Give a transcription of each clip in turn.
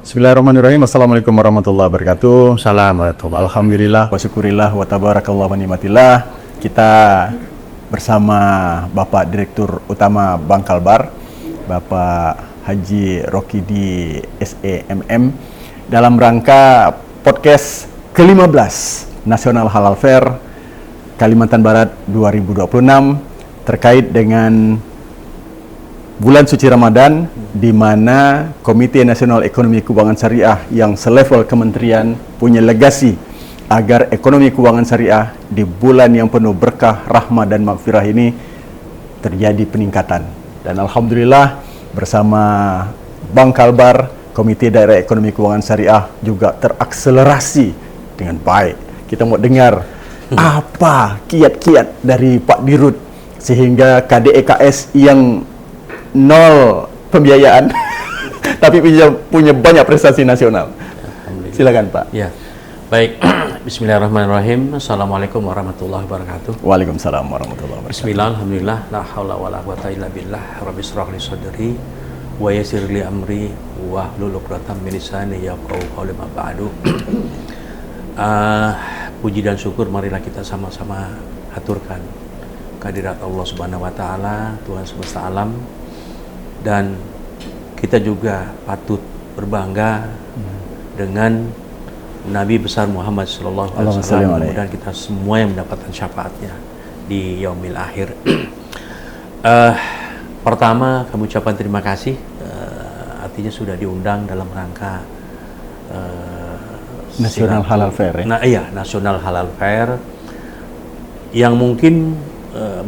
Bismillahirrahmanirrahim. Assalamualaikum warahmatullahi wabarakatuh. Assalamualaikum. Alhamdulillah wa syukurillah wa tabarakallah wa ni'matillah. Kita bersama Bapak Direktur Utama Bank Kalbar, Bapak Haji Rokidi SEMM, dalam rangka podcast ke-15 Nasional Halal Fair Kalimantan Barat 2026 terkait dengan bulan suci Ramadan, di mana Komite Nasional Ekonomi Keuangan Syariah yang selevel kementerian punya legasi agar ekonomi keuangan syariah di bulan yang penuh berkah, rahmat dan maghfirah ini terjadi peningkatan. Dan alhamdulillah bersama Bank Kalbar, Komite Daerah Ekonomi Keuangan Syariah juga terakselerasi dengan baik. Kita mau dengar apa kiat-kiat dari Pak Dirut sehingga KDEKS yang nol pembiayaan tapi punya banyak prestasi nasional. Silakan Pak. Ya, baik. Bismillahirrahmanirrahim. Assalamualaikum warahmatullahi wabarakatuh. Waalaikumsalam warahmatullahi wabarakatuh. Bismillah, alhamdulillah, la haula wa la quwata illa billah. Rabbi shrah li sadri wa yassir li amri wa hlul 'uqdatam min lisani yafqahu qawli ma ba'du. Puji dan syukur marilah kita sama-sama haturkan kehadirat Allah Subhanahu wa taala, Tuhan semesta alam. Dan kita juga patut berbangga dengan Nabi besar Muhammad sallallahu alaihi wasallam. Mudah-mudahan kita semua yang mendapatkan syafaatnya di yaumil akhir. Pertama, kami ucapkan terima kasih. Artinya sudah diundang dalam rangka Nasional Halal Fair ya? Nah iya, Nasional Halal Fair yang mungkin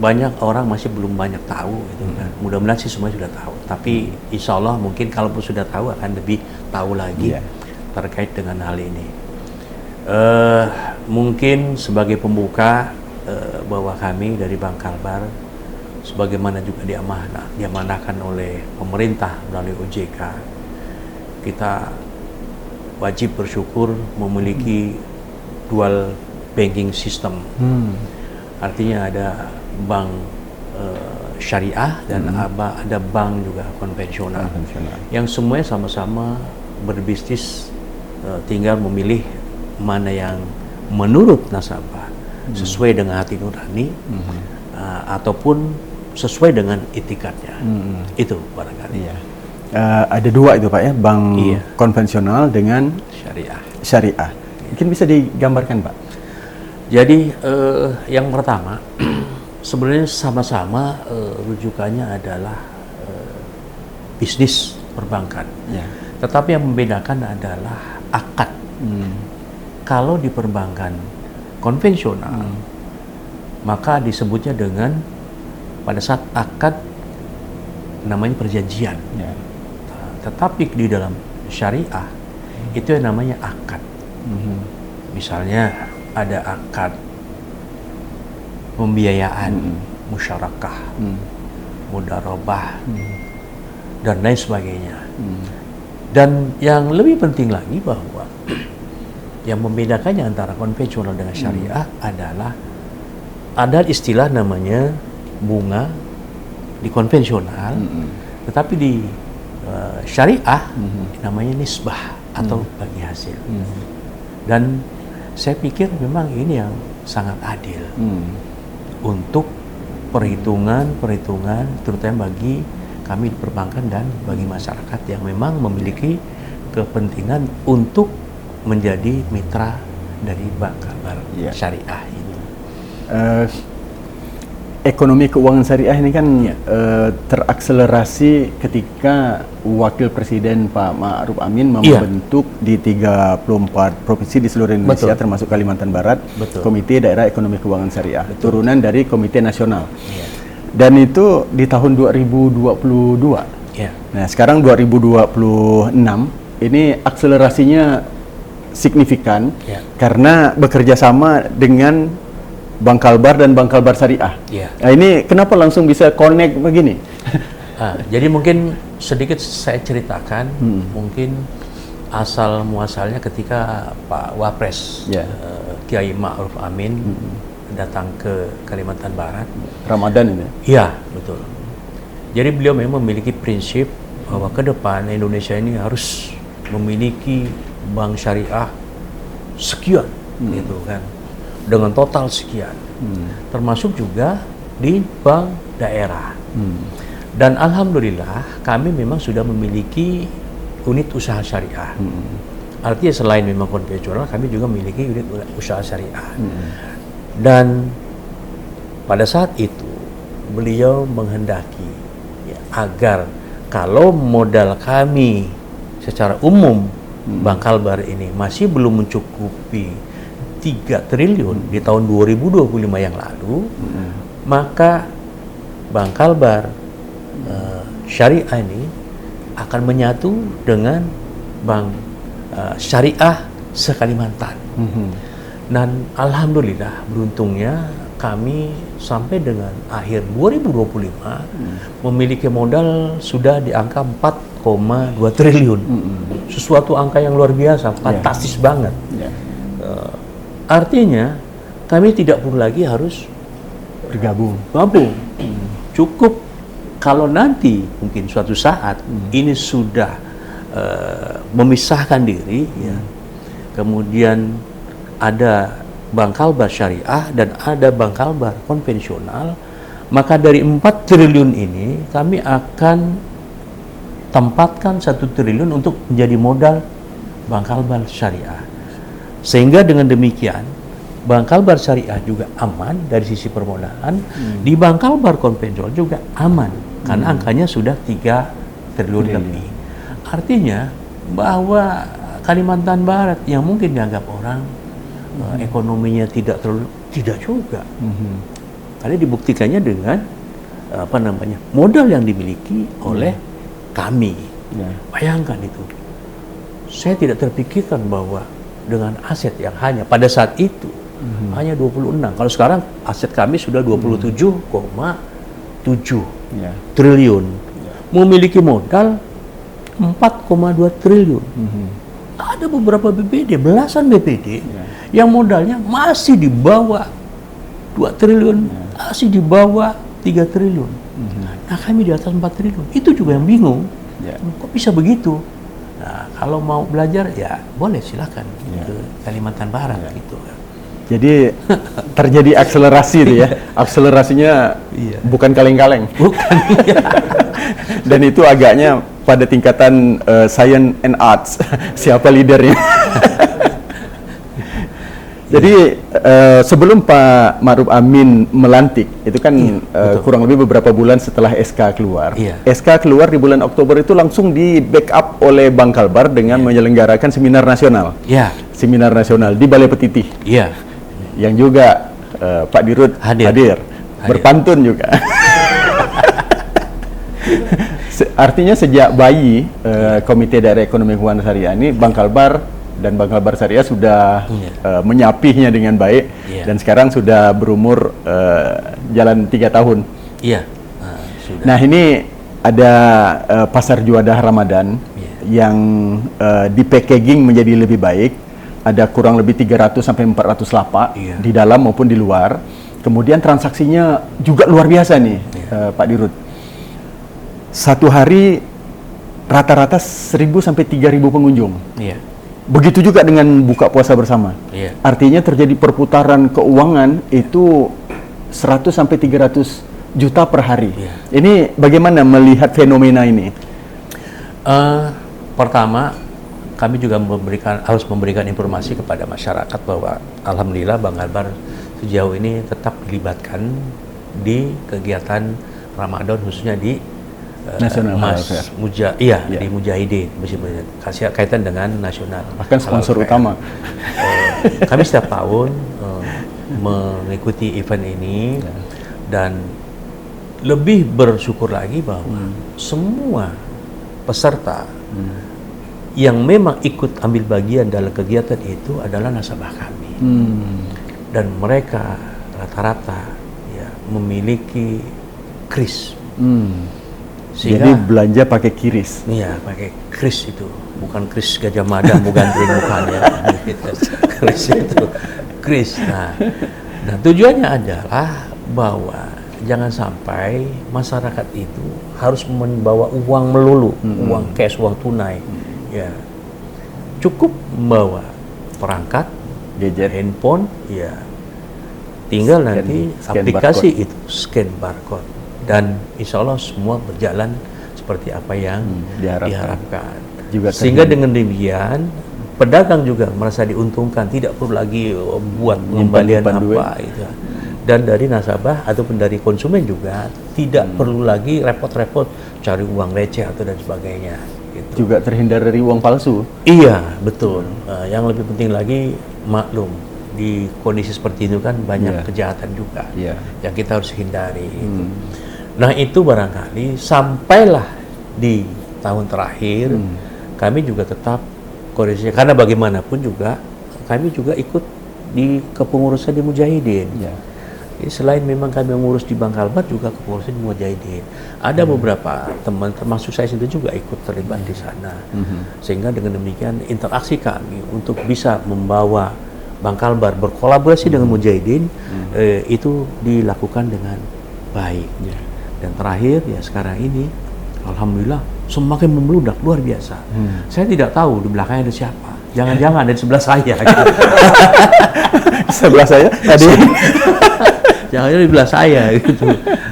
banyak orang masih belum banyak tahu gitu kan. Mudah-mudahan sih semua sudah tahu, tapi insya Allah mungkin kalaupun sudah tahu akan lebih tahu lagi terkait dengan hal ini. Mungkin sebagai pembuka bahwa kami dari Bank Kalbar, sebagaimana juga diamanahkan oleh pemerintah melalui OJK, kita wajib bersyukur memiliki dual banking system. Artinya ada bank syariah dan ada bank juga konvensional, yang semuanya sama-sama berbisnis, tinggal memilih mana yang menurut nasabah sesuai dengan hati nurani ataupun sesuai dengan itikadnya. Itu barangkali. Ada dua itu Pak ya, bank konvensional dengan syariah. Mungkin bisa digambarkan Pak. Jadi yang pertama sebenarnya sama-sama rujukannya adalah bisnis perbankan, tetapi yang membedakan adalah akad. Kalau di perbankan konvensional maka disebutnya dengan pada saat akad namanya perjanjian, tetapi di dalam syariah itu yang namanya akad. Misalnya ada akad pembiayaan, musyarakah, mudarabah, dan lain sebagainya. Dan yang lebih penting lagi bahwa yang membedakannya antara konvensional dengan syariah adalah ada istilah namanya bunga di konvensional, tetapi di syariah namanya nisbah atau bagi hasil. Dan saya pikir memang ini yang sangat adil untuk perhitungan terutama bagi kami di perbankan dan bagi masyarakat yang memang memiliki kepentingan untuk menjadi mitra dari Bank Kalbar Syariah ini. Ekonomi keuangan syariah ini kan terakselerasi ketika Wakil Presiden Pak Ma'ruf Amin membentuk di 34 provinsi di seluruh Indonesia, termasuk Kalimantan Barat, Komite Daerah Ekonomi Keuangan Syariah, turunan dari Komite Nasional. Dan itu di tahun 2022. Nah, sekarang 2026 ini akselerasinya signifikan karena bekerja sama dengan Bank Kalbar dan Bank Kalbar Syariah. Nah, ini kenapa langsung bisa connect begini? Jadi mungkin sedikit saya ceritakan, mungkin asal muasalnya ketika Pak Wapres Kiai Ma'ruf Amin datang ke Kalimantan Barat. Ramadan ini? Iya, betul. Jadi beliau memang memiliki prinsip bahwa ke depan Indonesia ini harus memiliki bank syariah sekian, gitu kan, dengan total sekian, termasuk juga di bank daerah. Dan alhamdulillah kami memang sudah memiliki unit usaha syariah. Artinya selain memang konvensional, kami juga memiliki unit usaha syariah. Dan pada saat itu beliau menghendaki ya, agar kalau modal kami secara umum Bank Kalbar ini masih belum mencukupi 3 triliun di tahun 2025 yang lalu, maka Bank Kalbar Syariah ini akan menyatu dengan Bank Syariah se-Kalimantan. Dan alhamdulillah beruntungnya kami sampai dengan akhir 2025 memiliki modal sudah di angka 4,2 triliun. Sesuatu angka yang luar biasa, fantastis banget. Artinya kami tidak perlu lagi harus Bergabung. Cukup kalau nanti mungkin suatu saat ini sudah memisahkan diri, ya, kemudian ada Bank Kalbar Syariah dan ada Bank Kalbar konvensional, maka dari 4 triliun ini kami akan tempatkan 1 triliun untuk menjadi modal Bank Kalbar Syariah. Sehingga dengan demikian Bank Kalbar Syariah juga aman dari sisi permodalan, di Bank Kalbar konvensional juga aman karena angkanya sudah 3 triliun lebih. Artinya bahwa Kalimantan Barat yang mungkin dianggap orang ekonominya tidak juga. Karena dibuktikannya dengan modal yang dimiliki oleh kami. Bayangkan itu. Saya tidak terpikirkan bahwa dengan aset yang hanya pada saat itu hanya 26. Kalau sekarang aset kami sudah 27,7 triliun. Memiliki modal 4,2 triliun. Ada beberapa BPD, belasan BPD yang modalnya masih di bawah 2 triliun, masih di bawah 3 triliun. Nah, kami di atas 4 triliun. Itu juga yang bingung. Kok bisa begitu? Nah, kalau mau belajar ya boleh silakan ke Kalimantan Barat gitu. Jadi terjadi akselerasi itu ya. Akselerasinya bukan kaleng-kaleng. Bukan. Dan itu agaknya pada tingkatan science and arts. Siapa leadernya? Jadi sebelum Pak Ma'ruf Amin melantik, itu kan kurang lebih beberapa bulan setelah SK keluar. SK keluar di bulan Oktober itu langsung di backup oleh Bank Kalbar dengan menyelenggarakan seminar nasional. Seminar nasional di Balai Petitih. Yang juga Pak Dirut hadir. Berpantun juga. Artinya sejak bayi Komite Daerah Ekonomi Keuangan Syariah ini Bank Kalbar dan Bank Kalbar Syariah sudah menyapihnya dengan baik dan sekarang sudah berumur jalan 3 tahun. Sudah. Nah, ini ada pasar juadah Ramadan yang di packaging menjadi lebih baik. Ada kurang lebih 300 sampai 400 lapak di dalam maupun di luar. Kemudian transaksinya juga luar biasa nih, Pak Dirut. Satu hari rata-rata 1.000 sampai 3.000 pengunjung. Begitu juga dengan buka puasa bersama. Artinya terjadi perputaran keuangan itu 100 sampai 300 juta per hari. Ini bagaimana melihat fenomena ini? Pertama, kami juga harus memberikan informasi kepada masyarakat bahwa alhamdulillah Bank Kalbar sejauh ini tetap dilibatkan di kegiatan Ramadan, khususnya di Nasional di Mujahidin, kasih kaitan dengan nasional. Bahkan sponsor utama. Kami setiap tahun mengikuti event ini dan lebih bersyukur lagi bahwa semua peserta yang memang ikut ambil bagian dalam kegiatan itu adalah nasabah kami. Dan mereka rata-rata memiliki kris. Jadi belanja pakai kiris. Pakai kris itu, bukan kris Gajah Mada, bukan bukan ya. Kris itu, kris. Nah, tujuannya adalah bahwa jangan sampai masyarakat itu harus membawa uang melulu, uang cash, uang tunai. cukup membawa perangkat, Gadget. handphone, ya tinggal nanti scan aplikasi barcode. itu scan barcode, dan insya Allah semua berjalan seperti apa yang diharapkan. Juga Sehingga dengan demikian pedagang juga merasa diuntungkan, tidak perlu lagi buat pengembalian apa itu. Dan dari nasabah ataupun dari konsumen juga tidak perlu lagi repot-repot cari uang receh atau dan sebagainya. Gitu. Juga terhindar dari uang palsu. Iya, betul. Yang lebih penting lagi, maklum, di kondisi seperti itu kan banyak kejahatan juga yang kita harus hindari. Gitu. Nah itu barangkali sampailah di tahun terakhir kami juga tetap koordinasi, karena bagaimanapun juga kami juga ikut di kepengurusan di Mujahidin. Jadi selain memang kami mengurus di Bangkalbar, juga kepengurusan di Mujahidin. Ada beberapa teman, termasuk saya sendiri juga ikut terlibat di sana. Sehingga dengan demikian interaksi kami untuk bisa membawa Bangkalbar berkolaborasi dengan Mujahidin itu dilakukan dengan baik. Dan terakhir ya sekarang ini, alhamdulillah semakin membludak luar biasa. Saya tidak tahu di belakangnya ada siapa. Jangan-jangan ada di sebelah saya. Gitu. Sebelah saya tadi. Jangan-jangan di sebelah saya gitu.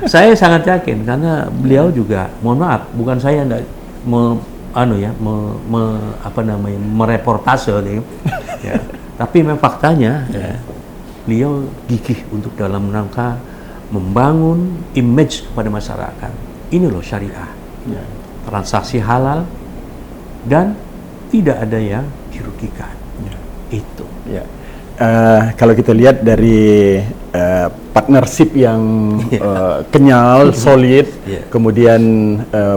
Saya sangat yakin karena beliau juga, mohon maaf, bukan saya enggak mereportase nih. Ya. Tapi memang faktanya ya, beliau gigih untuk dalam rangka membangun image kepada masyarakat. Ini loh syariah. Transaksi halal dan tidak ada yang dirugikan. Itu. Kalau kita lihat dari partnership yang kenyal, solid, kemudian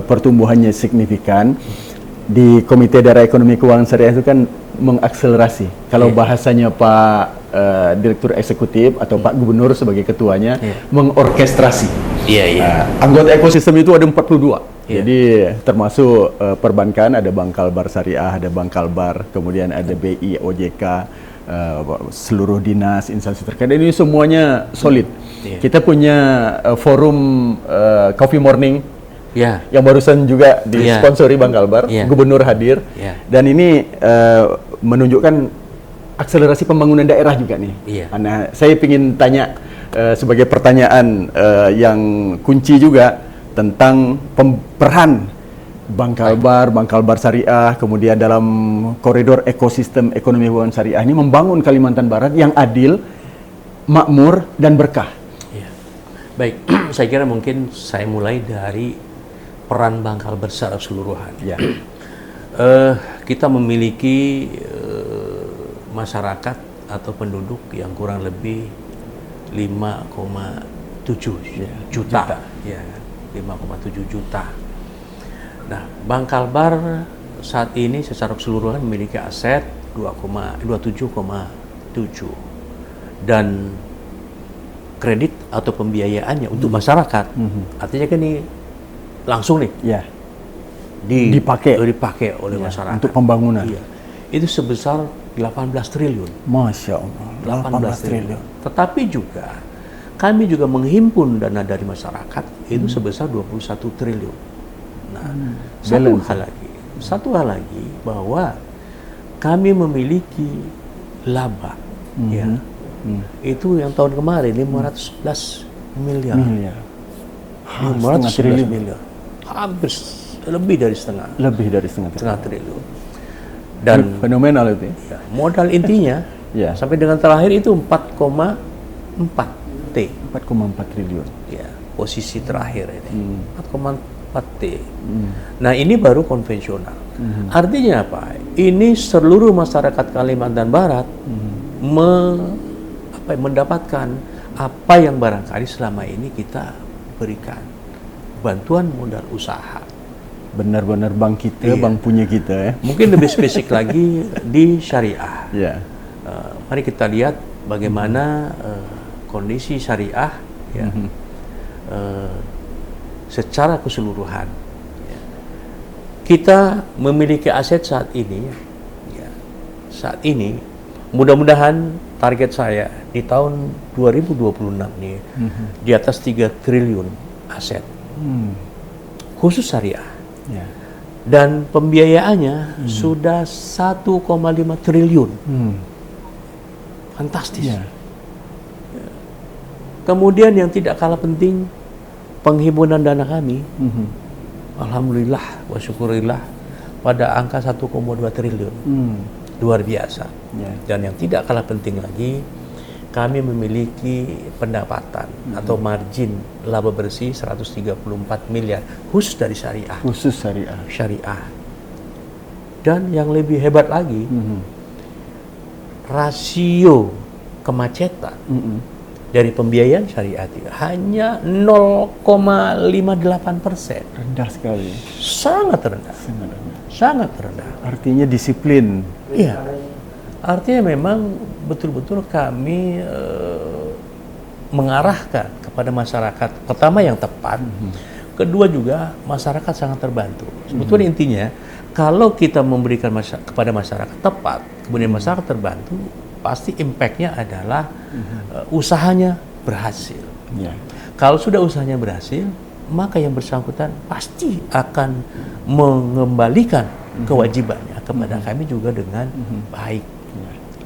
pertumbuhannya signifikan, di Komite Daerah Ekonomi Keuangan Syariah itu kan mengakselerasi. Kalau bahasanya Pak Direktur Eksekutif atau Pak Gubernur sebagai ketuanya, mengorkestrasi. Anggota ekosistem itu ada 42. Jadi termasuk perbankan, ada Bangkalbar Syariah, ada Bangkalbar, kemudian ada BI, OJK, seluruh dinas, instansi terkait, ini semuanya solid. Kita punya forum Coffee Morning yang barusan juga disponsori Bangkalbar, Gubernur hadir, dan ini menunjukkan akselerasi pembangunan daerah juga nih. Nah, saya ingin tanya sebagai pertanyaan yang kunci juga tentang peran Bangkalbar Syariah, kemudian dalam koridor ekosistem ekonomi keuangan syariah ini membangun Kalimantan Barat yang adil, makmur, dan berkah. Baik, saya kira mungkin saya mulai dari peran Bangkalbar secara keseluruhan. Kita memiliki masyarakat atau penduduk yang kurang lebih 5,7 juta. 5,7 juta. Nah, Bangkalbar saat ini secara keseluruhan memiliki aset 27,7 dan kredit atau pembiayaannya untuk masyarakat. Artinya kan ini langsung nih dipakai oleh masyarakat untuk pembangunan. Itu sebesar 18 triliun. Masya Allah. 18 triliun. Tetapi juga kami juga menghimpun dana dari masyarakat itu sebesar 21 triliun. Nah, satu hal lagi bahwa kami memiliki laba, itu yang tahun kemarin 511 miliar. 511 miliar, hampir lebih dari setengah triliun. Dan fenomenal itu. Modal intinya sampai dengan terakhir itu 4,4 triliun. Posisi terakhir ini 4,4 T. Nah, ini baru konvensional. Artinya apa? Ini seluruh masyarakat Kalimantan Barat mendapatkan apa yang barangkali selama ini kita berikan, bantuan modal usaha. Benar-benar bank kita, bank punya kita ya. Mungkin lebih spesifik lagi di syariah. Mari kita lihat bagaimana kondisi syariah secara keseluruhan. Kita memiliki aset saat ini, mudah-mudahan target saya di tahun 2026 nih di atas 3 triliun aset khusus syariah. dan pembiayaannya sudah 1,5 triliun. Fantastis. Ya. Kemudian yang tidak kalah penting, penghimpunan dana kami, alhamdulillah wa syukurillah, pada angka 1,2 triliun. Luar biasa. Ya. Dan yang tidak kalah penting lagi, kami memiliki pendapatan atau margin laba bersih 134 miliar khusus dari syariah. Khusus syariah. Syariah. Dan yang lebih hebat lagi, rasio kemacetan dari pembiayaan syariah itu hanya 0,58%. Rendah sekali. Sangat rendah. Sangat rendah. Sangat rendah. Artinya disiplin. Iya. Artinya memang betul-betul kami mengarahkan kepada masyarakat, pertama yang tepat, kedua juga masyarakat sangat terbantu. Sebetulnya intinya, kalau kita memberikan kepada masyarakat tepat, kemudian masyarakat terbantu, pasti impact-nya adalah usahanya berhasil. Ya. Kalau sudah usahanya berhasil, maka yang bersangkutan pasti akan mengembalikan kewajibannya kepada kami juga dengan baik.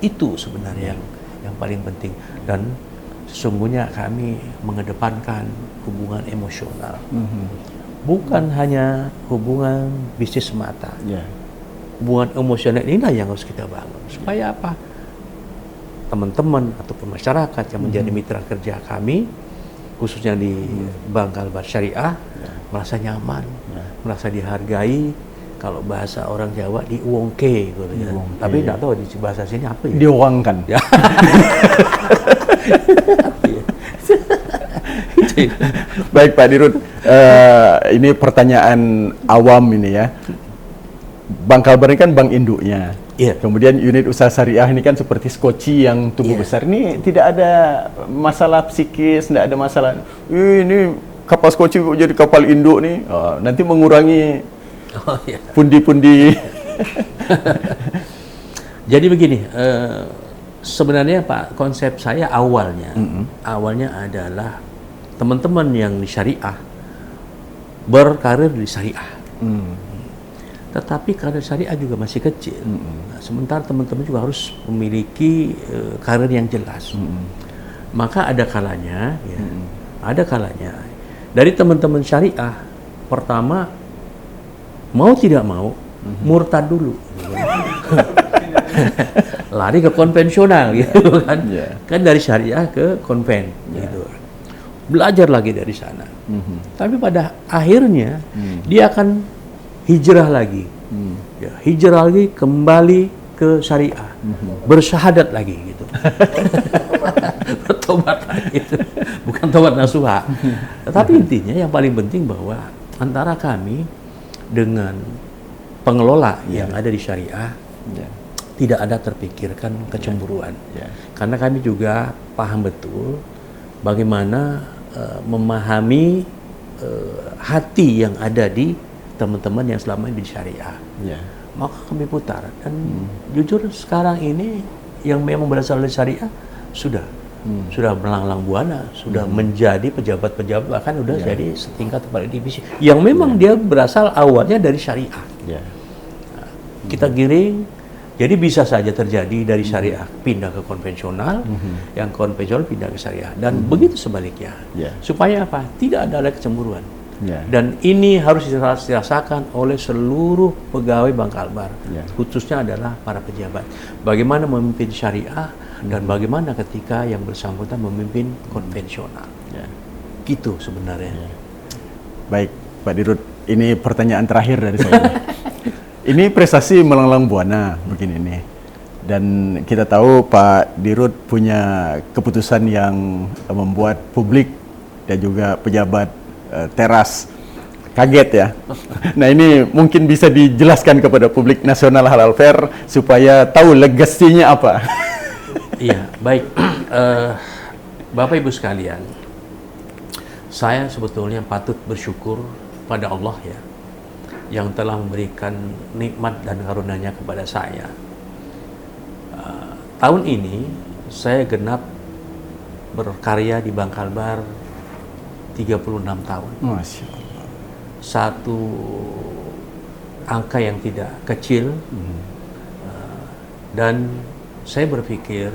Itu sebenarnya yang paling penting, dan sesungguhnya kami mengedepankan hubungan emosional, bukan hanya hubungan bisnis semata. Ya. Hubungan emosional inilah yang harus kita bangun supaya apa? Teman-teman ataupun masyarakat yang menjadi mitra kerja kami, khususnya di Bank Kalbar Syariah, merasa nyaman, merasa dihargai. Kalau bahasa orang Jawa diuongke gitu ya. Tapi tidak tahu di bahasa sini apa ya. Diuangkan. Ya. Baik Pak Dirut, ini pertanyaan awam ini ya. Bank Kalbar ini kan bank induknya. Iya. Kemudian unit usaha syariah ini kan seperti skoci yang tumbuh besar. Ini tidak ada masalah psikis, tidak ada masalah. Ini kapal skoci jadi kapal induk nih. Oh, nanti mengurangi pundi-pundi. Jadi begini, sebenarnya Pak, konsep saya awalnya adalah teman-teman yang di syariah berkarir di syariah. Tetapi karir syariah juga masih kecil. Nah, sementara teman-teman juga harus memiliki karir yang jelas. Maka ada kalanya, ada kalanya dari teman-teman syariah, pertama mau tidak mau murtad dulu, lari ke konvensional gitu kan, kan dari syariah ke konven gitu, belajar lagi dari sana. Tapi pada akhirnya dia akan hijrah lagi, hijrah lagi kembali ke syariah, bersyahadat lagi gitu, bertobat lagi gitu. Bukan tobat nasuha. Tapi intinya yang paling penting bahwa antara kami dengan pengelola yang ada di syariah tidak ada terpikirkan kecemburuan, karena kami juga paham betul bagaimana memahami hati yang ada di teman-teman yang selama ini di syariah. Maka kami putar, dan jujur sekarang ini yang memang berasal dari syariah sudah melanglang buana, sudah menjadi pejabat-pejabat, bahkan sudah jadi setingkat kepala divisi yang memang dia berasal awalnya dari syariah. Nah, kita giring, jadi bisa saja terjadi dari syariah pindah ke konvensional, yang konvensional pindah ke syariah, dan begitu sebaliknya. Supaya apa? Tidak ada kecemburuan. Dan ini harus dirasakan oleh seluruh pegawai Bank Kalbar, khususnya adalah para pejabat. Bagaimana memimpin syariah dan bagaimana ketika yang bersangkutan memimpin konvensional. Gitu sebenarnya. Baik, Pak Dirut, ini pertanyaan terakhir dari saya. Ini prestasi melanglang buana begini nih. Dan kita tahu Pak Dirut punya keputusan yang membuat publik dan juga pejabat teras kaget ya. Nah, ini mungkin bisa dijelaskan kepada publik nasional Halal Fair supaya tahu legasinya apa. Iya, baik. Bapak Ibu sekalian, saya sebetulnya patut bersyukur pada Allah ya, yang telah memberikan nikmat dan karunia-Nya kepada saya. Tahun ini saya genap berkarya di Bank Kalbar 36 tahun. Masya Allah. Satu angka yang tidak kecil. Dan saya berpikir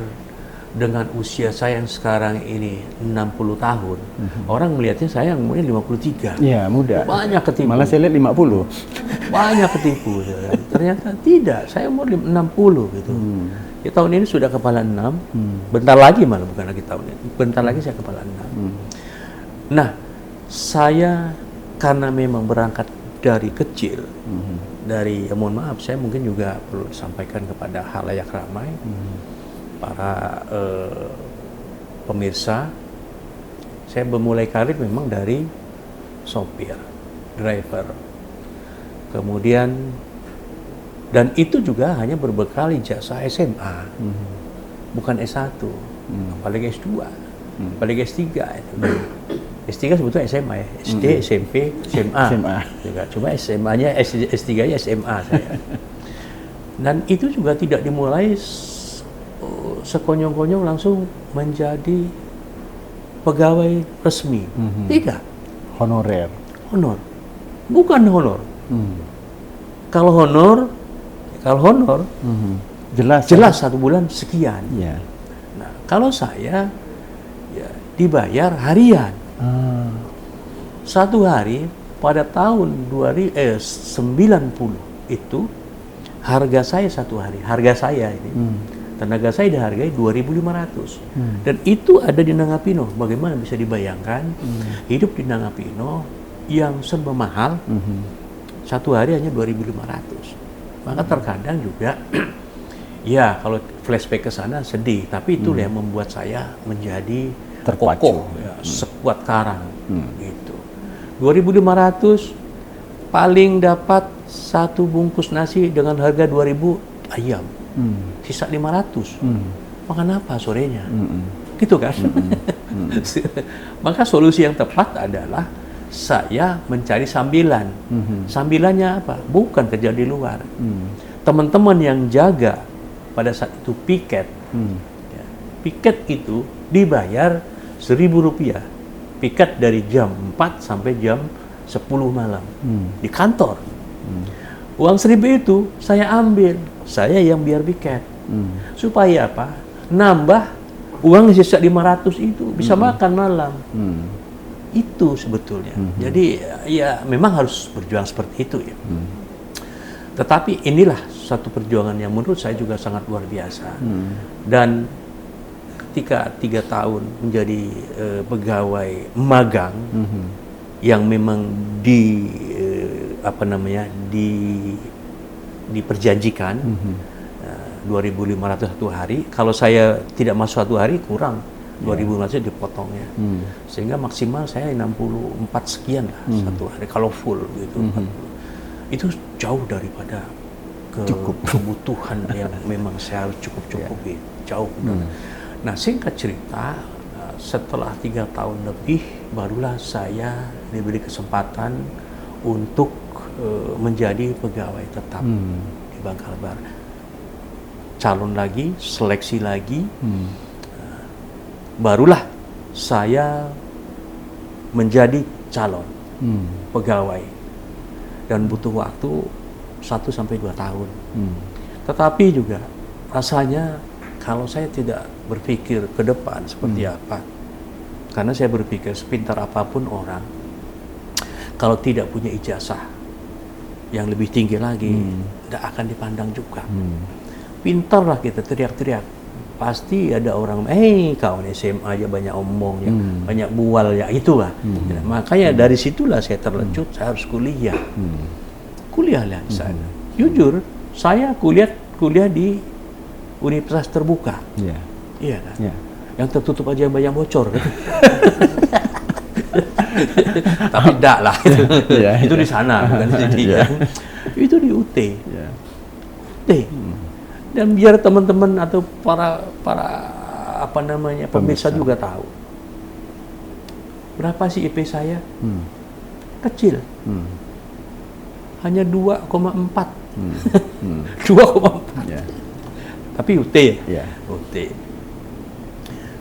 dengan usia saya yang sekarang ini 60 tahun, orang melihatnya saya yang mungkin 53. Ya, muda. Banyak ketipu. Malah saya lihat 50. Banyak ketipu. Ternyata tidak, saya umur 60 gitu. Ya, tahun ini sudah kepala 6. Bentar lagi, malah bukan lagi tahun ini. Bentar lagi saya kepala 6. Nah, saya karena memang berangkat dari kecil, dari mohon maaf, saya mungkin juga perlu sampaikan kepada halayak ramai, para pemirsa, saya memulai karir memang dari sopir, driver. Kemudian, dan itu juga hanya berbekal ijazah SMA, bukan S1, apalagi S2, apalagi S3. S3 sebetulnya SMA ya, SD, SMP, SMA. Juga. Cuma SMA-nya, S3-nya SMA saya. Dan itu juga tidak dimulai sekonyong-konyong langsung menjadi pegawai resmi. Tidak. Honorer. Honor. Bukan honor. Kalau honor, jelas 1 bulan sekian. Ya. Nah, kalau saya ya dibayar harian. Satu hari pada tahun 90 itu harga saya satu hari, harga saya ini, tenaga saya dihargai 2.500. Dan itu ada di Nangapino. Bagaimana bisa dibayangkan hidup di Nangapino yang serba mahal, satu hari hanya 2.500. Maka terkadang juga ya kalau flashback ke sana sedih, tapi itulah yang membuat saya menjadi kokoh, ya, sekuat karang gitu. 2.500 paling dapat satu bungkus nasi dengan harga 2.000 ayam, sisa 500. Makan apa sorenya? Gitu kan? Maka solusi yang tepat adalah saya mencari sambilan. Sambilannya apa? Bukan kerja di luar. Teman-teman yang jaga pada saat itu piket, ya, piket itu dibayar Rp1.000. Piket dari jam 4 sampai jam 10 malam di kantor. Uang 1.000 itu saya ambil, saya yang biar piket. Supaya apa? Nambah uang sisa 500 itu bisa makan malam. Itu sebetulnya. Jadi ya memang harus berjuang seperti itu ya. Tetapi inilah satu perjuangan yang menurut saya juga sangat luar biasa. Dan ketika 3 tahun menjadi pegawai magang yang memang diperjanjikan 2.500 satu hari. Kalau saya tidak masuk satu hari kurang 2.500 dipotongnya, sehingga maksimal saya 64 sekian lah satu hari kalau full gitu. Itu jauh daripada kebutuhan yang memang saya harus cukup-cukupi, jauh. Nah, singkat cerita, setelah 3 tahun lebih, barulah saya diberi kesempatan untuk menjadi pegawai tetap di Bangkalbar. Calon lagi, seleksi lagi, barulah saya menjadi calon pegawai. Dan butuh waktu 1-2 tahun. Tetapi juga rasanya kalau saya tidak berpikir ke depan seperti apa, karena saya berpikir sepintar apapun orang, kalau tidak punya ijazah yang lebih tinggi lagi, tidak akan dipandang juga. Pintarlah kita teriak-teriak, pasti ada orang, kawan SMA aja banyak omong ya, banyak bual ya, itulah. Makanya dari situlah saya terlencut, saya harus kuliah. Kuliahlah di sana. Jujur, saya kuliah di universitas terbuka. Iya kan? Yang tertutup aja yang banyak bocor. Tapi enggak lah itu. Itu di sana, bukan di sini. Itu di UT. UT. Dan biar teman-teman atau para pemirsa juga tahu. Berapa sih IP saya? Kecil. Hanya 2,4. 2,4. Tapi UT ya? UT.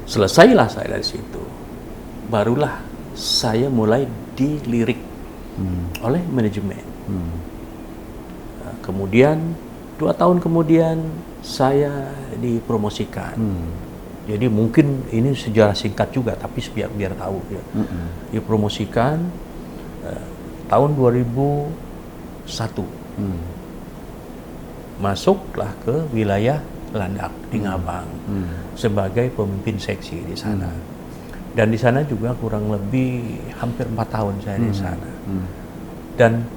Selesailah saya dari situ. Barulah saya mulai dilirik oleh manajemen. Kemudian 2 tahun kemudian saya dipromosikan. Jadi mungkin ini sejarah singkat juga, tapi biar tahu ya. Dipromosikan tahun 2001. Masuklah ke wilayah Landak di Ngabang sebagai pemimpin seksi di sana. Dan di sana juga kurang lebih hampir 4 tahun saya di sana. Dan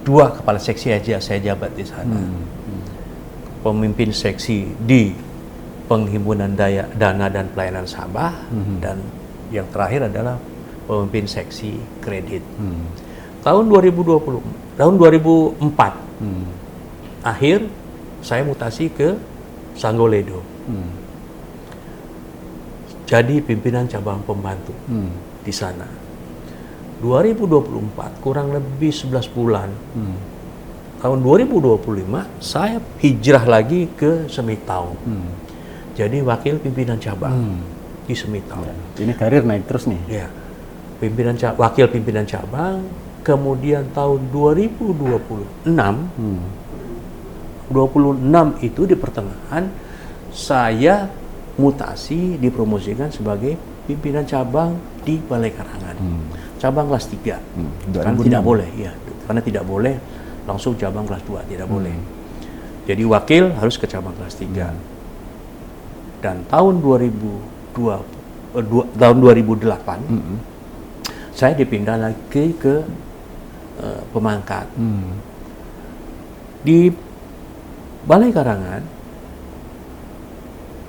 2 kepala seksi aja saya jabat di sana. Pemimpin seksi di penghimpunan dana dan pelayanan Sabah, dan yang terakhir adalah pemimpin seksi kredit. Tahun 2004 akhir saya mutasi ke Sanggoledo. Jadi pimpinan cabang pembantu di sana. 2024 kurang lebih 11 bulan. Tahun 2025 saya hijrah lagi ke Semitau. Jadi wakil pimpinan cabang di Semitau. Ini karir naik terus nih. Ya. Wakil pimpinan cabang, kemudian tahun 2026 itu di pertengahan saya mutasi dipromosikan sebagai pimpinan cabang di Balai Karangan. Cabang kelas 3. Karena tidak boleh, ya. Karena tidak boleh langsung cabang kelas 2, tidak boleh. Jadi wakil harus ke cabang kelas 3. Dan tahun 2008 saya dipindah lagi ke Pemangkat. Di Balai Karangan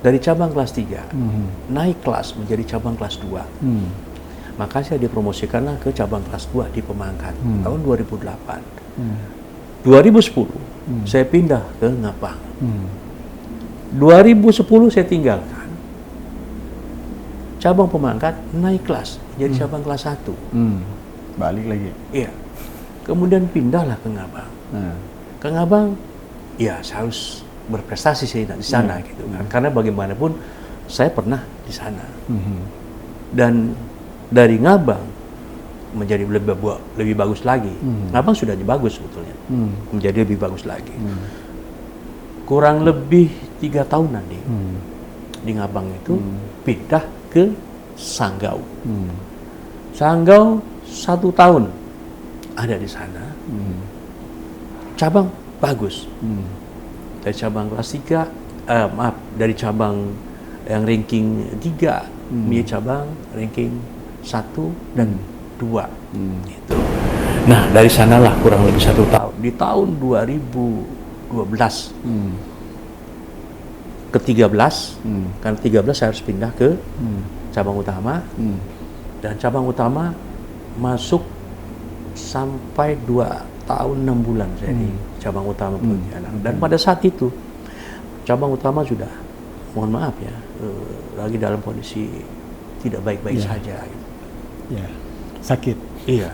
dari cabang kelas 3 naik kelas menjadi cabang kelas 2. Maka saya dipromosikanlah ke cabang kelas 2 di Pemangkat tahun 2008. 2010 saya pindah ke Ngabang. 2010 saya tinggalkan cabang Pemangkat, naik kelas jadi cabang kelas 1. Balik lagi. Iya. Kemudian pindahlah ke Ngabang. Ke Ngabang, ya saya harus berprestasi sih di sana gitu kan. Karena bagaimanapun saya pernah di sana. Dan dari Ngabang menjadi lebih bagus lagi. Ngabang sudah bagus sebetulnya. Menjadi lebih bagus lagi. Kurang lebih 3 tahunan di Ngabang itu pindah ke Sanggau. Sanggau 1 tahun ada di sana. Cabang bagus. Dari cabang kelas 3, dari cabang yang ranking 3 menjadi cabang ranking 1 dan 2 gitu. Nah, dari sanalah kurang lebih 1 tahun. Di tahun 2012 ke 13, karena 13 saya harus pindah ke cabang utama, dan cabang utama masuk sampai 2 tahun 6 bulan saya di cabang utama Pontianak. Dan pada saat itu cabang utama sudah, mohon maaf ya, lagi dalam kondisi tidak baik-baik saja. Gitu. Sakit. Iya,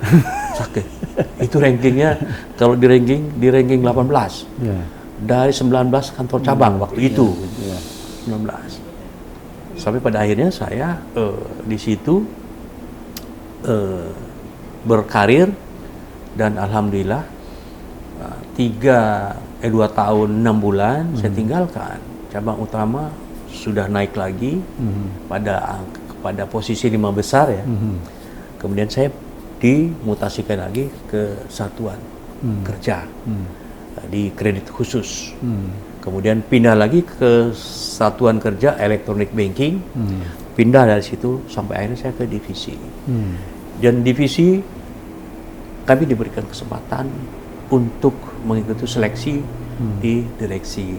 sakit. Itu rankingnya, kalau di ranking 18. Dari 19 kantor cabang waktu itu. 19. Sampai pada akhirnya saya di situ berkarir, dan alhamdulillah 2 tahun 6 bulan saya tinggalkan cabang utama, sudah naik lagi pada posisi 5 besar ya. Kemudian saya dimutasikan lagi ke satuan kerja di kredit khusus. Kemudian pindah lagi ke satuan kerja elektronik banking. Pindah dari situ sampai akhirnya saya ke divisi. Dan divisi kami diberikan kesempatan untuk mengikuti seleksi di direksi.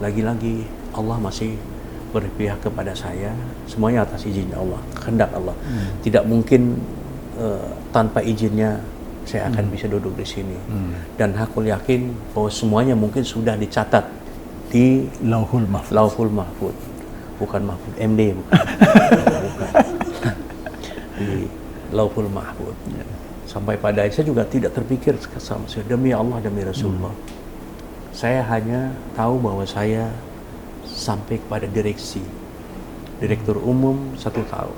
Lagi-lagi Allah masih berpihak kepada saya, semuanya atas izin Allah, kehendak Allah. Tidak mungkin tanpa izinnya saya akan bisa duduk di sini. Dan aku yakin bahwa semuanya mungkin sudah dicatat di Lauhul Mahfuz. Lauhul Mahfuz. Bukan Mahfuz MD, bukan. Bukan. Di Lauhul Mahfuz. Sampai pada saya juga tidak terpikir sama saya, demi Allah, demi Rasulullah. Saya hanya tahu bahwa saya sampai kepada direktur umum 1 tahun.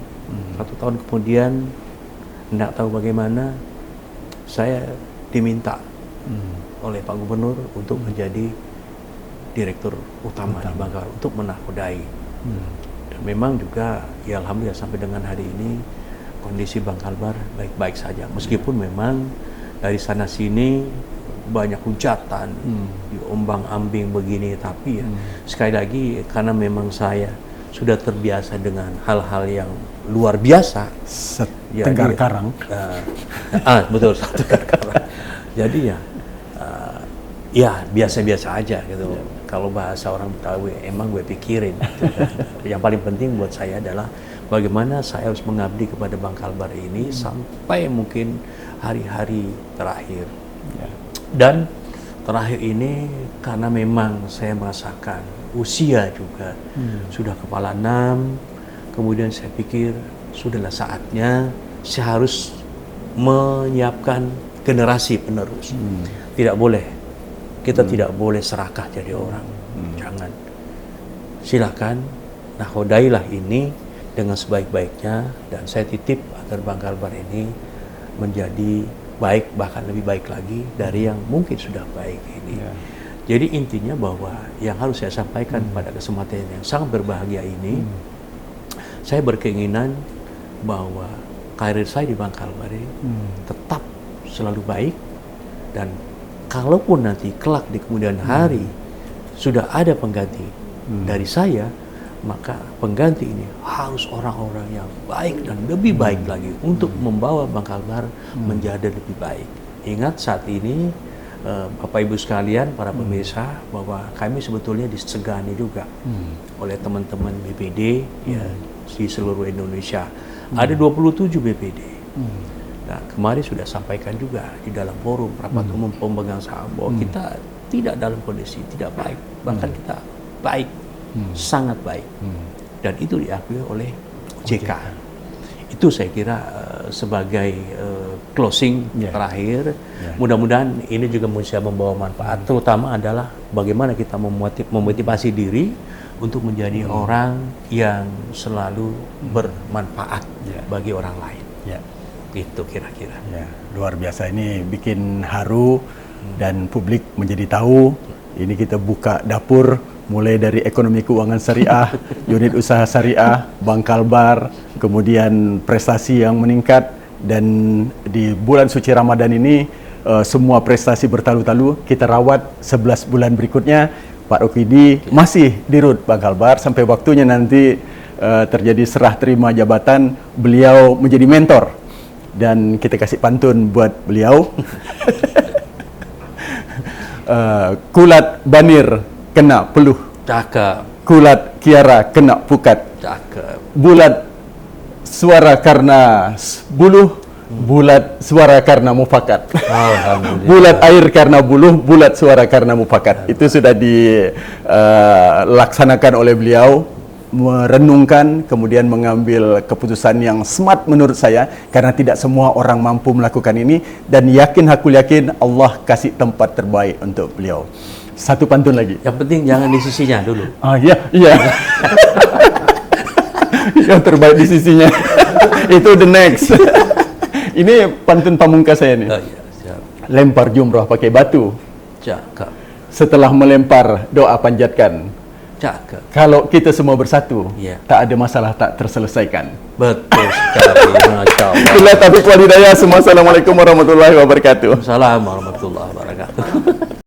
1 tahun kemudian tidak tahu bagaimana saya diminta oleh Pak Gubernur untuk menjadi Direktur Utama di Bangkalbar untuk menakodai. Dan memang juga ya alhamdulillah sampai dengan hari ini kondisi Bangkalbar baik-baik saja. Meskipun memang dari sana sini banyak hujatan, diombang-ambing begini, tapi ya sekali lagi karena memang saya sudah terbiasa dengan hal-hal yang luar biasa. Tenggar karang. Betul, Tenggar karang. Jadi ya biasa-biasa aja gitu. Kalau bahasa orang Betawi emang gue pikirin. Gitu. Yang paling penting buat saya adalah bagaimana saya harus mengabdi kepada Bangkalbar ini sampai mungkin hari-hari terakhir. Dan terakhir ini karena memang saya merasakan usia juga sudah kepala 6, kemudian saya pikir sudahlah saatnya saya harus menyiapkan generasi penerus. Tidak boleh, kita tidak boleh serakah jadi orang. Jangan. Silakan nakodailah ini dengan sebaik-baiknya, dan saya titip agar Bangkalbar ini menjadi baik, bahkan lebih baik lagi dari yang mungkin sudah baik ini. Jadi intinya bahwa yang harus saya sampaikan pada kesempatan yang sangat berbahagia ini, saya berkeinginan bahwa karir saya di Bangkalbar ini tetap selalu baik, dan kalaupun nanti kelak di kemudian hari sudah ada pengganti dari saya, maka pengganti ini harus orang-orang yang baik dan lebih baik lagi untuk membawa Bangkalbar menjadi lebih baik. Ingat saat ini Bapak Ibu sekalian, para pemirsa, bahwa kami sebetulnya disegani juga oleh teman-teman BPD ya, di seluruh Indonesia. Ada 27 BPD. Nah, kemarin sudah sampaikan juga di dalam forum rapat umum pemegang saham bahwa kita tidak dalam kondisi tidak baik, bahkan kita baik, sangat baik, dan itu diakui oleh OJK. Itu saya kira sebagai closing terakhir. Mudah-mudahan ini juga bisa membawa manfaat, terutama adalah bagaimana kita memotivasi diri untuk menjadi orang yang selalu bermanfaat bagi orang lain. Itu kira-kira. Luar biasa, ini bikin haru dan publik menjadi tahu. Ini kita buka dapur mulai dari ekonomi keuangan syariah, unit usaha syariah, Bangkalbar, kemudian prestasi yang meningkat, dan di bulan suci Ramadan ini semua prestasi bertalu-talu kita rawat 11 bulan berikutnya. Pak Rokidi masih di RUT Bangkalbar sampai waktunya nanti terjadi serah terima jabatan, beliau menjadi mentor. Dan kita kasih pantun buat beliau. Kulat banir kena peluh, Cakep. kulat kiara kena pukat, Cakep. bulat suara karena buluh, bulat suara karena mufakat. Alhamdulillah. Bulat air karena buluh, bulat suara karena mufakat. Itu sudah dilaksanakan oleh beliau, merenungkan, kemudian mengambil keputusan yang smart menurut saya, karena tidak semua orang mampu melakukan ini, dan aku yakin Allah kasih tempat terbaik untuk beliau. Satu pantun lagi. Yang penting jangan di sisinya dulu. Iya. Yang terbaik di sisinya. Itu the next. Ini pantun pamungkas saya nih. Siap. Lempar jumrah pakai batu. Cakep. Setelah melempar, doa panjatkan. Cakep. Kalau kita semua bersatu, Iya. tak ada masalah tak terselesaikan. Betul sekali. Masya Allah. Itulah taufiq wal hidayah. Assalamualaikum warahmatullahi wabarakatuh. Assalamualaikum warahmatullahi wabarakatuh.